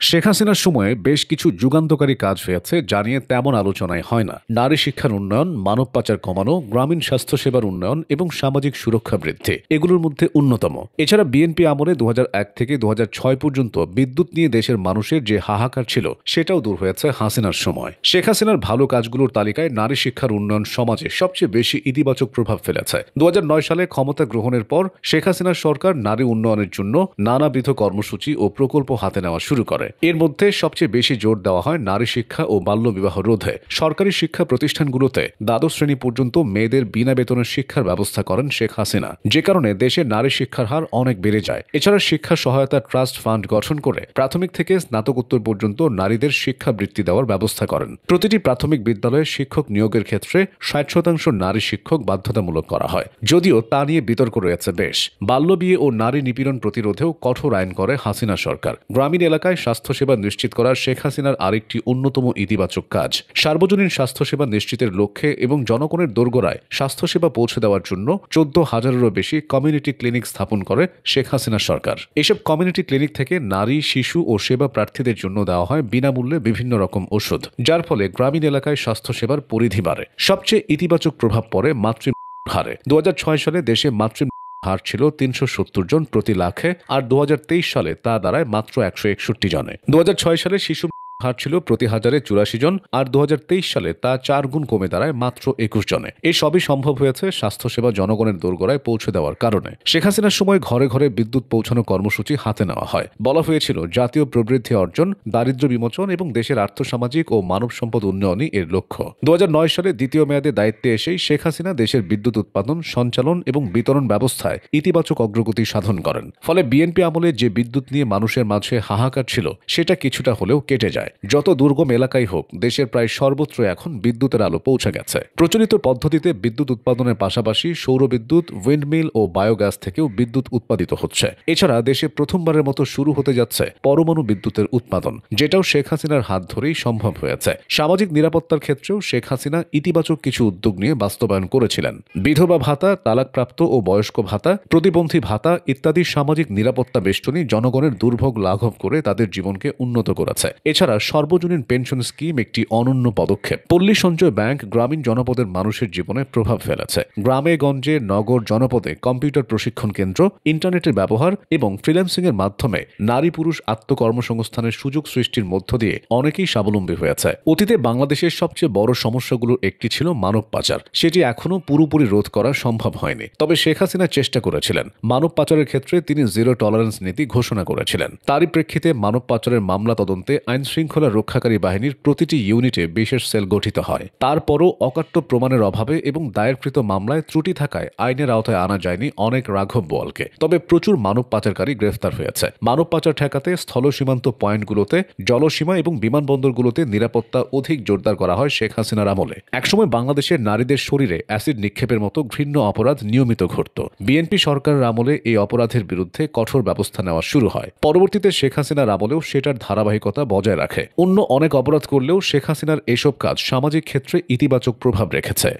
শেখ হাসিনার সময়ে বেশ কিছু যুগান্তকারী কাজ হয়েছে যা নিয়ে তেমন আলোচনায় হয় না। নারী শিক্ষার উন্নয়ন, মানব পাচার কমানো, গ্রামীণ স্বাস্থ্যসেবার উন্নয়ন এবং সামাজিক সুরক্ষা বৃদ্ধি এগুলোর মধ্যে অন্যতম। এছাড়া বিএনপি আমলে 2001 থেকে 2006 পর্যন্ত বিদ্যুৎ নিয়ে দেশের মানুষের যে হাহাকার ছিল সেটাও দূর হয়েছে হাসিনার সময়। শেখ হাসিনার ভালো কাজগুলোর তালিকায় নারী শিক্ষার উন্নয়ন সমাজে সবচেয়ে বেশি ইতিবাচক প্রভাব ফেলেছে। 2009 সালে ক্ষমতা গ্রহণের পর শেখ হাসিনার সরকার নারী উন্নয়নের জন্য নানাবিধ কর্মসূচি ও প্রকল্প হাতে নেওয়া শুরু করে। এর মধ্যে সবচেয়ে বেশি জোর দেওয়া হয় নারী শিক্ষা ও বাল্যবিবাহ রোধে। সরকারি শিক্ষা প্রতিষ্ঠানগুলোতে দ্বাদশ শ্রেণী পর্যন্ত মেয়েদের বিনা বেতনের শিক্ষার ব্যবস্থা করেন শেখ হাসিনা, যে কারণে দেশে নারী শিক্ষার হার অনেক বেড়ে যায়। এছাড়া শিক্ষা সহায়তা ট্রাস্ট ফান্ড গঠন করে প্রাথমিক থেকে স্নাতকোত্তর পর্যন্ত নারীদের শিক্ষাবৃত্তি দেওয়ার ব্যবস্থা করেন। প্রতিটি প্রাথমিক বিদ্যালয়ে শিক্ষক নিয়োগের ক্ষেত্রে 60% নারী শিক্ষক বাধ্যতামূলক করা হয়, যদিও তা নিয়ে বিতর্ক রয়েছে বেশ। বাল্যবিয়ে ও নারী নিপীড়ন প্রতিরোধেও কঠোর আইন করে হাসিনা সরকার। গ্রামীণ এলাকায় স্বাস্থ্যসেবা নিশ্চিত করা শেখ হাসিনার আরেকটি অন্যতম ইতিবাচক কাজ। সার্বজনীন স্বাস্থ্যসেবা নিশ্চিতের লক্ষ্যে এবং জনগণের দোরগোড়ায় স্বাস্থ্যসেবা পৌঁছে দেওয়ার জন্য 14,000-এরও বেশি কমিউনিটি ক্লিনিক স্থাপন করে শেখ হাসিনা সরকার। এসব কমিউনিটি ক্লিনিক থেকে নারী, শিশু ও সেবা প্রার্থীদের জন্য দেওয়া হয় বিনামূল্যে বিভিন্ন রকম ওষুধ, যার ফলে গ্রামীণ এলাকায় স্বাস্থ্যসেবার পরিধি বাড়ে। সবচেয়ে ইতিবাচক প্রভাব পড়ে মাতৃমৃত্যুর হারে। 2006 সালে দেশে মাতৃমৃত্যুর হার ছিল 370 জন প্রতি লাখে, আর 2023 সালে তা দাঁড়ায় মাত্র 161 জনে। 2006 সালে শিশু হার ছিল প্রতি হাজারে 84 জন, আর 2023 সালে তা 4 গুণ কমে দাঁড়ায় মাত্র 21 জনে। এই সবই সম্ভব হয়েছে স্বাস্থ্যসেবা জনগণের দোরগোড়ায় পৌঁছে দেওয়ার কারণে। শেখ হাসিনার সময় ঘরে ঘরে বিদ্যুৎ পৌঁছানো কর্মসূচি হাতে নেওয়া হয়। বলা হয়েছিল জাতীয় প্রবৃদ্ধি অর্জন, দারিদ্র্য বিমোচন এবং দেশের আর্থসামাজিক ও মানব সম্পদ উন্নয়নই এর লক্ষ্য। 2009 সালে দ্বিতীয় মেয়াদে দায়িত্বে এসেই শেখ হাসিনা দেশের বিদ্যুৎ উৎপাদন, সঞ্চালন এবং বিতরণ ব্যবস্থায় ইতিবাচক অগ্রগতি সাধন করেন। ফলে বিএনপি আমলে যে বিদ্যুৎ নিয়ে মানুষের মাঝে হাহাকার ছিল সেটা কিছুটা হলেও কেটে যায়। যত দুর্গম এলাকাই হোক, দেশের প্রায় সর্বত্র এখন বিদ্যুতের আলো পৌঁছে গেছে। প্রচলিত পদ্ধতিতে বিদ্যুৎ উৎপাদনের পাশাপাশি সৌরবিদ্যুৎ, উইন্ডমিল ও বায়োগ্যাস থেকেও বিদ্যুৎ উৎপাদিত হচ্ছে। এছাড়া দেশে প্রথমবারের মতো শুরু হতে যাচ্ছে পরমাণু বিদ্যুতের উৎপাদন, যেটাও শেখ হাসিনার হাত ধরেই সম্ভব হয়েছে। সামাজিক নিরাপত্তার ক্ষেত্রেও শেখ হাসিনা ইতিবাচক কিছু উদ্যোগ নিয়ে বাস্তবায়ন করেছিলেন। বিধবা ভাতা, তালাকপ্রাপ্ত ও বয়স্ক ভাতা, প্রতিবন্ধী ভাতা ইত্যাদি সামাজিক নিরাপত্তা বেষ্টনী জনগণের দুর্ভোগ লাঘব করে তাদের জীবনকে উন্নত করেছে। এছাড়া সর্বজনীন পেনশন স্কিম একটি অনন্য পদক্ষেপ। পল্লী সঞ্চয় ব্যাংক গ্রামীণ জনপদের মানুষের জীবনে প্রভাব ফেলেছে। গ্রামে গঞ্জে, নগর জনপদে কম্পিউটার প্রশিক্ষণ কেন্দ্র, ইন্টারনেটের ব্যবহার এবং ফ্রিল্যান্সিং এর মাধ্যমে নারী পুরুষ আত্মকর্মসংস্থানের সুযোগ সৃষ্টির মধ্য দিয়ে অনেকেই স্বাবলম্বী হয়েছে। অতীতে বাংলাদেশের সবচেয়ে বড় সমস্যাগুলোর একটি ছিল মানব পাচার। সেটি এখনও পুরোপুরি রোধ করা সম্ভব হয়নি, তবে শেখ হাসিনা চেষ্টা করেছিলেন। মানব পাচারের ক্ষেত্রে তিনি জিরো টলারেন্স নীতি ঘোষণা করেছিলেন। তারই প্রেক্ষিতে মানব পাচারের মামলা তদন্তে আইন শৃঙ্খলা রক্ষাকারী বাহিনীর প্রতিটি ইউনিটে বিশেষ সেল গঠিত হয়। তারপরও অকাট্য প্রমাণের অভাবে এবং দায়েরকৃত মামলায় ত্রুটি থাকায় আইনের আওতায় আনা যায়নি অনেক রাঘব বোয়ালকে। তবে প্রচুর মানব পাচারকারী গ্রেফতার হয়েছে। মানব পাচার ঠেকাতে স্থল সীমান্ত পয়েন্টগুলোতে, জলসীমা এবং বিমানবন্দরগুলোতে নিরাপত্তা অধিক জোরদার করা হয় শেখ হাসিনার আমলে। একসময় বাংলাদেশের নারীদের শরীরে অ্যাসিড নিক্ষেপের মতো ঘৃণ্য অপরাধ নিয়মিত ঘটত। বিএনপি সরকারের আমলে এই অপরাধের বিরুদ্ধে কঠোর ব্যবস্থা নেওয়া শুরু হয়। পরবর্তীতে শেখ হাসিনার আমলেও সেটার ধারাবাহিকতা বজায় রাখে। অন্য অনেক অপরাধ করলেও শেখ হাসিনার এসব কাজ সামাজিক ক্ষেত্রে ইতিবাচক প্রভাব রেখেছে।